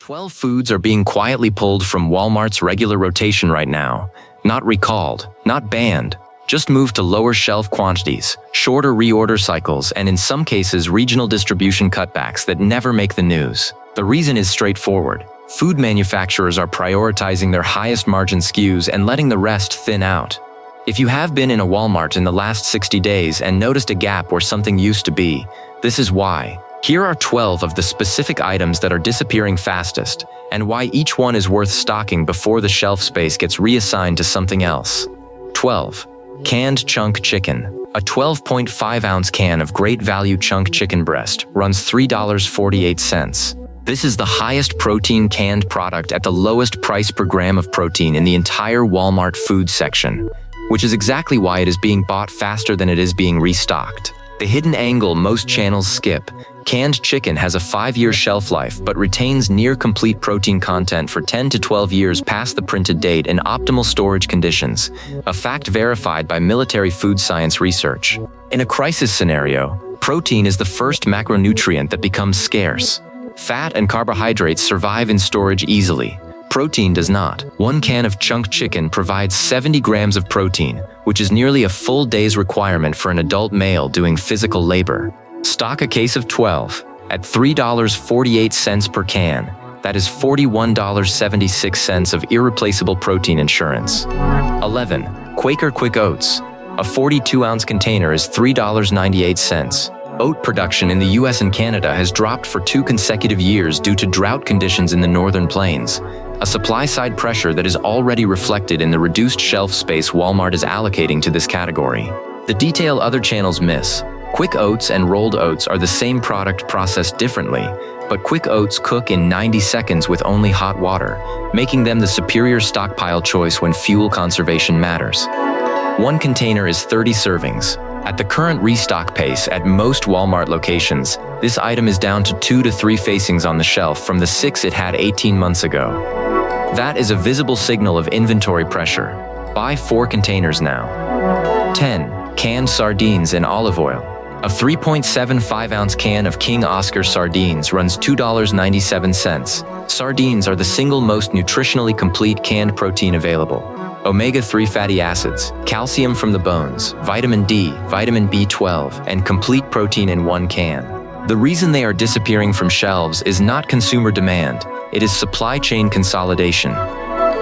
12 foods are being quietly pulled from Walmart's regular rotation right now. Not recalled, not banned, just moved to lower shelf quantities, shorter reorder cycles, and in some cases regional distribution cutbacks that never make the news. The reason is straightforward. Food manufacturers are prioritizing their highest margin SKUs and letting the rest thin out. If you have been in a Walmart in the last 60 days and noticed a gap where something used to be, this is why. Here are 12 of the specific items that are disappearing fastest, and why each one is worth stocking before the shelf space gets reassigned to something else. 12. Canned chunk chicken. A 12.5-ounce can of great value chunk chicken breast runs $3.48. This is the highest protein canned product at the lowest price per gram of protein in the entire Walmart food section, which is exactly why it is being bought faster than it is being restocked. The hidden angle most channels skip. Canned chicken has a 5-year shelf life but retains near-complete protein content for 10 to 12 years past the printed date in optimal storage conditions, a fact verified by military food science research. In a crisis scenario, protein is the first macronutrient that becomes scarce. Fat and carbohydrates survive in storage easily. Protein does not. One can of chunk chicken provides 70 grams of protein, which is nearly a full day's requirement for an adult male doing physical labor. Stock a case of 12 at $3.48 per can. That is $41.76 of irreplaceable protein insurance. 11. Quaker Quick Oats. A 42-ounce container is $3.98. Oat production in the US and Canada has dropped for 2 consecutive years due to drought conditions in the northern plains, a supply-side pressure that is already reflected in the reduced shelf space Walmart is allocating to this category. The detail other channels miss. Quick Oats and rolled oats are the same product processed differently, but Quick Oats cook in 90 seconds with only hot water, making them the superior stockpile choice when fuel conservation matters. One container is 30 servings. At the current restock pace at most Walmart locations, this item is down to 2 to 3 facings on the shelf from the 6 it had 18 months ago. That is a visible signal of inventory pressure. Buy 4 containers now. 10. Canned sardines and olive oil. A 3.75-ounce can of King Oscar sardines runs $2.97. Sardines are the single most nutritionally complete canned protein available. Omega-3 fatty acids, calcium from the bones, vitamin D, vitamin B12, and complete protein in one can. The reason they are disappearing from shelves is not consumer demand, it is supply chain consolidation.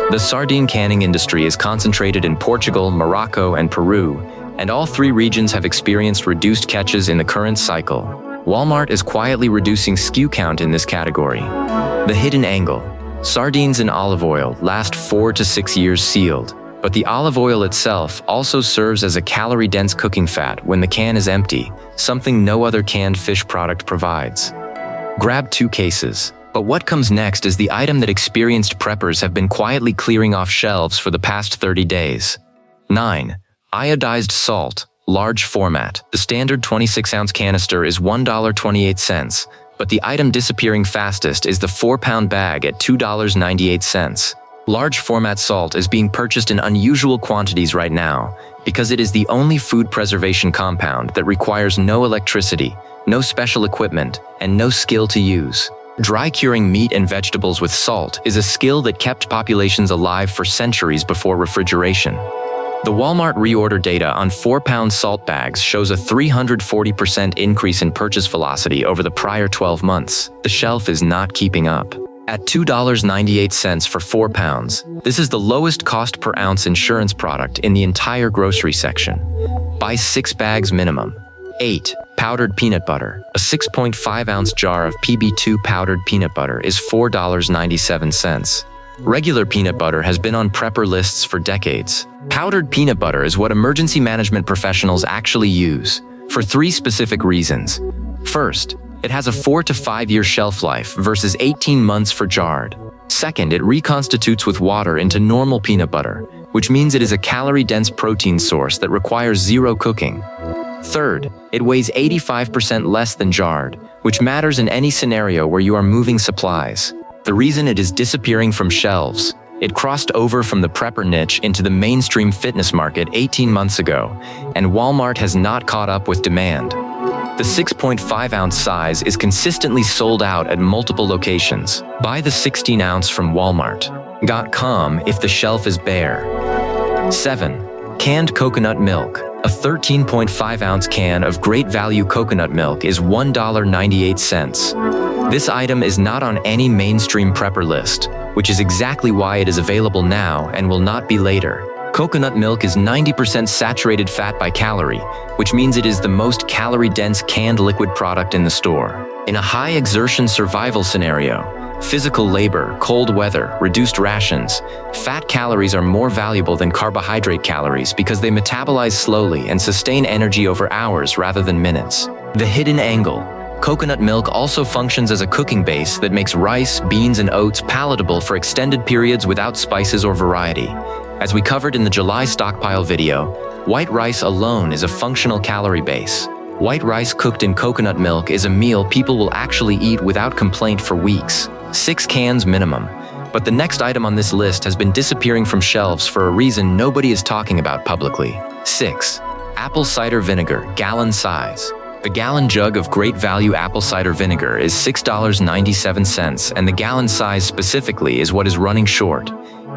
The sardine canning industry is concentrated in Portugal, Morocco, and Peru, and all 3 regions have experienced reduced catches in the current cycle. Walmart is quietly reducing SKU count in this category. The hidden angle. Sardines and olive oil last 4 to 6 years sealed, but the olive oil itself also serves as a calorie-dense cooking fat when the can is empty, something no other canned fish product provides. Grab 2 cases. But what comes next is the item that experienced preppers have been quietly clearing off shelves for the past 30 days. 9. Iodized salt, large format. The standard 26-ounce canister is $1.28. But the item disappearing fastest is the 4-pound bag at $2.98. Large format salt is being purchased in unusual quantities right now because it is the only food preservation compound that requires no electricity, no special equipment, and no skill to use. Dry curing meat and vegetables with salt is a skill that kept populations alive for centuries before refrigeration. The Walmart reorder data on 4-pound salt bags shows a 340% increase in purchase velocity over the prior 12 months. The shelf is not keeping up. At $2.98 for 4 pounds, this is the lowest cost per ounce insurance product in the entire grocery section. Buy 6 bags minimum. 8. Powdered peanut butter. A 6.5-ounce jar of PB2 powdered peanut butter is $4.97. Regular peanut butter has been on prepper lists for decades. Powdered peanut butter is what emergency management professionals actually use, for 3 specific reasons. First, it has a 4 to 5 year shelf life versus 18 months for jarred. Second, it reconstitutes with water into normal peanut butter, which means it is a calorie-dense protein source that requires 0 cooking. Third, it weighs 85% less than jarred, which matters in any scenario where you are moving supplies. The reason it is disappearing from shelves: it crossed over from the prepper niche into the mainstream fitness market 18 months ago, and Walmart has not caught up with demand. The The 6.5-ounce size is consistently sold out at multiple locations. Buy the 16-ounce from Walmart.com if the shelf is bare. 7. Canned coconut milk. A 13.5-ounce can of great value coconut milk is $1.98. This item is not on any mainstream prepper list, which is exactly why it is available now and will not be later. Coconut milk is 90% saturated fat by calorie, which means it is the most calorie-dense canned liquid product in the store. In a high-exertion survival scenario, physical labor, cold weather, reduced rations, fat calories are more valuable than carbohydrate calories because they metabolize slowly and sustain energy over hours rather than minutes. The hidden angle. Coconut milk also functions as a cooking base that makes rice, beans, and oats palatable for extended periods without spices or variety. As we covered in the July stockpile video, white rice alone is a functional calorie base. White rice cooked in coconut milk is a meal people will actually eat without complaint for weeks. 6 cans minimum. But the next item on this list has been disappearing from shelves for a reason nobody is talking about publicly. 6. Apple cider vinegar, gallon size. The gallon jug of great value apple cider vinegar is $6.97, and the gallon size specifically is what is running short.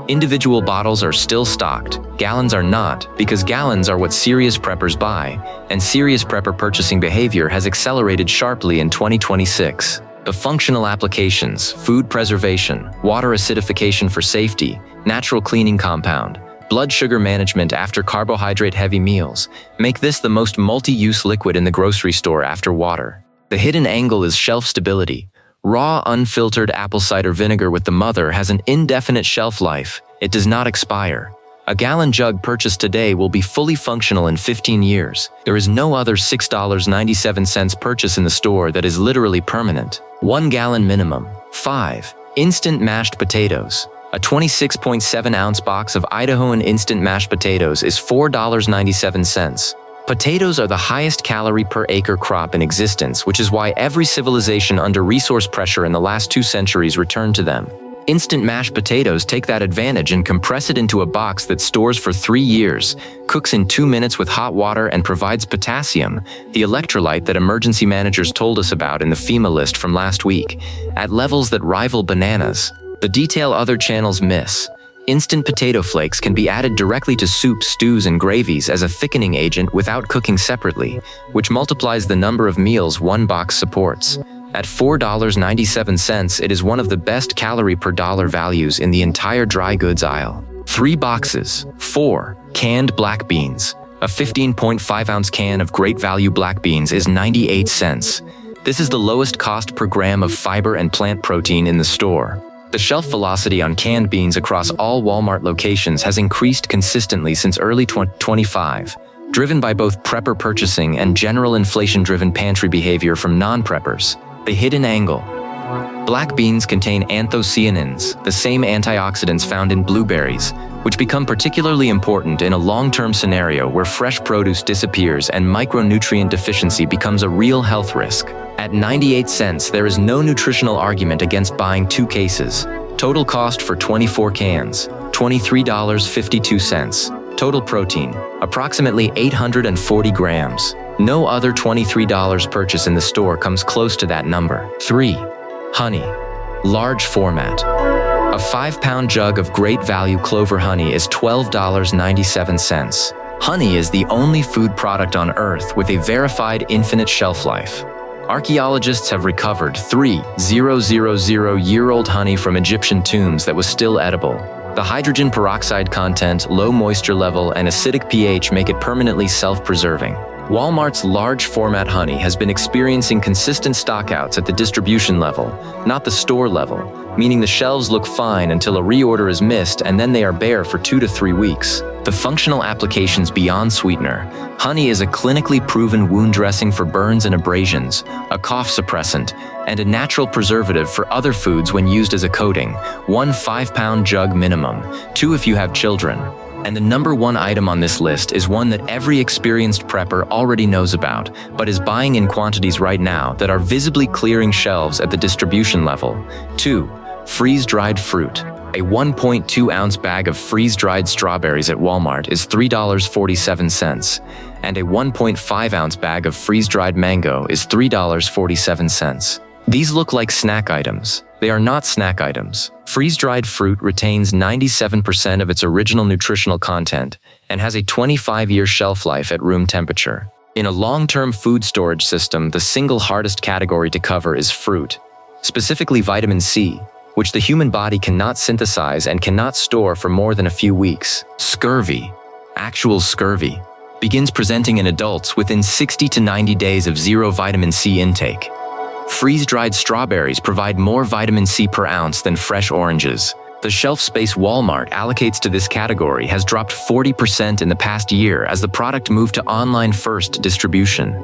Individual bottles are still stocked, gallons are not, because gallons are what serious preppers buy, and serious prepper purchasing behavior has accelerated sharply in 2026. The functional applications, food preservation, water acidification for safety, natural cleaning compound, blood sugar management after carbohydrate-heavy meals, make this the most multi-use liquid in the grocery store after water. The hidden angle is shelf stability. Raw, unfiltered apple cider vinegar with the mother has an indefinite shelf life. It does not expire. A gallon jug purchased today will be fully functional in 15 years. There is no other $6.97 purchase in the store that is literally permanent. 1 gallon minimum. 5. Instant mashed potatoes. A 26.7-ounce box of Idahoan instant mashed potatoes is $4.97. Potatoes are the highest calorie per acre crop in existence, which is why every civilization under resource pressure in the last 2 centuries returned to them. Instant mashed potatoes take that advantage and compress it into a box that stores for 3 years, cooks in 2 minutes with hot water, and provides potassium, the electrolyte that emergency managers told us about in the FEMA list from last week, at levels that rival bananas. The detail other channels miss. Instant potato flakes can be added directly to soups, stews, and gravies as a thickening agent without cooking separately, which multiplies the number of meals one box supports. At $4.97, it is one of the best calorie per dollar values in the entire dry goods aisle. 3 boxes. 4. Canned black beans. A 15.5-ounce can of great value black beans is 98 cents. This is the lowest cost per gram of fiber and plant protein in the store. The shelf velocity on canned beans across all Walmart locations has increased consistently since early 2025, driven by both prepper purchasing and general inflation-driven pantry behavior from non-preppers. The hidden angle. Black beans contain anthocyanins, the same antioxidants found in blueberries, which become particularly important in a long-term scenario where fresh produce disappears and micronutrient deficiency becomes a real health risk. At 98 cents, there is no nutritional argument against buying 2 cases. Total cost for 24 cans, $23.52. Total protein, approximately 840 grams. No other $23 purchase in the store comes close to that number. 3. Honey. Large format. A 5-pound jug of great value clover honey is $12.97. Honey is the only food product on Earth with a verified infinite shelf life. Archaeologists have recovered 3,000-year-old honey from Egyptian tombs that was still edible. The hydrogen peroxide content, low moisture level, and acidic pH make it permanently self-preserving. Walmart's large format honey has been experiencing consistent stockouts at the distribution level, not the store level, meaning the shelves look fine until a reorder is missed and then they are bare for 2 to 3 weeks. The functional applications beyond sweetener. Honey is a clinically proven wound dressing for burns and abrasions, a cough suppressant, and a natural preservative for other foods when used as a coating. 1 5-pound jug minimum, 2 if you have children. And the number 1 item on this list is one that every experienced prepper already knows about, but is buying in quantities right now that are visibly clearing shelves at the distribution level. 2. Freeze-dried fruit. A 1.2-ounce bag of freeze-dried strawberries at Walmart is $3.47, and a 1.5-ounce bag of freeze-dried mango is $3.47. These look like snack items. They are not snack items. Freeze-dried fruit retains 97% of its original nutritional content and has a 25-year shelf life at room temperature. In a long-term food storage system, the single hardest category to cover is fruit, specifically vitamin C, which the human body cannot synthesize and cannot store for more than a few weeks. Scurvy, actual scurvy, begins presenting in adults within 60 to 90 days of zero vitamin C intake. Freeze-dried strawberries provide more vitamin C per ounce than fresh oranges. The shelf space Walmart allocates to this category has dropped 40% in the past year as the product moved to online-first distribution.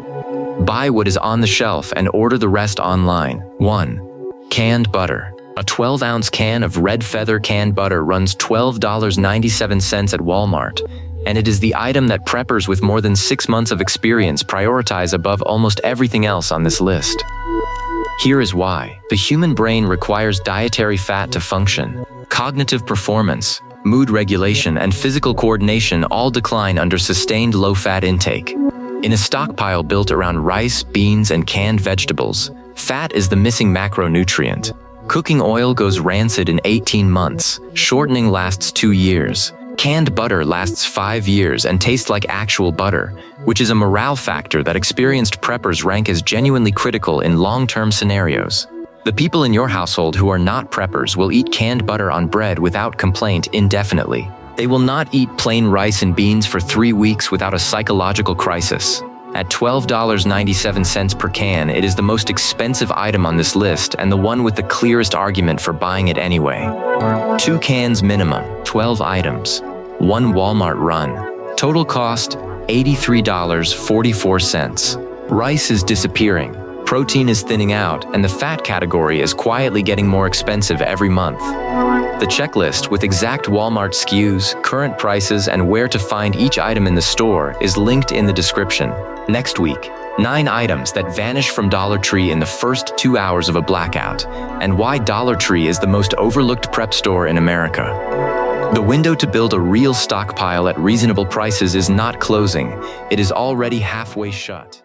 Buy what is on the shelf and order the rest online. 1. Canned butter. A 12-ounce can of red feather canned butter runs $12.97 at Walmart, and it is the item that preppers with more than 6 months of experience prioritize above almost everything else on this list. Here is why. The human brain requires dietary fat to function. Cognitive performance, mood regulation, and physical coordination all decline under sustained low-fat intake. In a stockpile built around rice, beans, and canned vegetables, fat is the missing macronutrient. Cooking oil goes rancid in 18 months. Shortening lasts 2 years. Canned butter lasts 5 years and tastes like actual butter, which is a morale factor that experienced preppers rank as genuinely critical in long-term scenarios. The people in your household who are not preppers will eat canned butter on bread without complaint indefinitely. They will not eat plain rice and beans for 3 weeks without a psychological crisis. At $12.97 per can, it is the most expensive item on this list and the one with the clearest argument for buying it anyway. 2 cans minimum, 12 items, 1 Walmart run. Total cost, $83.44. Rice is disappearing, protein is thinning out, and the fat category is quietly getting more expensive every month. The checklist with exact Walmart SKUs, current prices, and where to find each item in the store is linked in the description. Next week, 9 items that vanish from Dollar Tree in the first 2 hours of a blackout, and why Dollar Tree is the most overlooked prep store in America. The window to build a real stockpile at reasonable prices is not closing, it is already halfway shut.